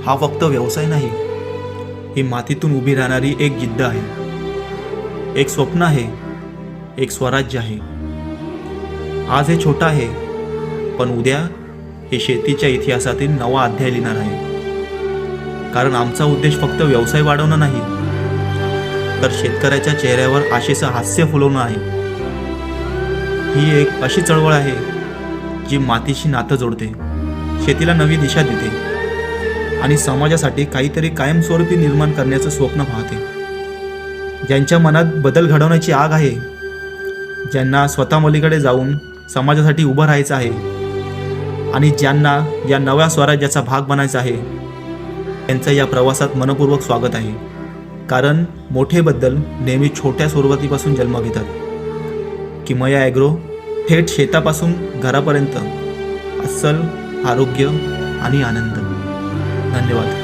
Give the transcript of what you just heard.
हा फक्त व्यवसाय नाही, ही मातीतून उभी राहणारी एक जिद्द आहे, एक स्वप्न आहे, एक स्वराज्य आहे. आज हे छोटं आहे, पण उद्या हे शेतीच्या इतिहासातील नवा अध्याय लिहिणार आहे. कारण आमचा उद्देश फक्त व्यवसाय वाढवणं नाही, तर शेतकऱ्याच्या चेहऱ्यावर आशेचं हास्य फुलवणं आहे. ही एक अशी चळवळ आहे जी मातीशी नातं जोडते, शेतीला नवी दिशा देते आणि समाजासाठी काहीतरी कायमस्वरूपी निर्माण करण्याचं स्वप्न पाहते. ज्यांच्या मनात बदल घडवण्याची आग आहे, ज्यांना स्वतः मुलीकडे जाऊन समाजासाठी उभं राहायचं आहे आणि ज्यांना या नव्या स्वराज्याचा भाग बनायचा आहे, त्यांचं या प्रवासात मनपूर्वक स्वागत आहे. कारण मोठे बदल नेहमी छोट्या सुरुवातीपासून जन्म घेतात. किमया ॲग्रो, थेट शेतापासून घरापर्यंत अस्सल आरोग्य आणि आनंद. धन्यवाद.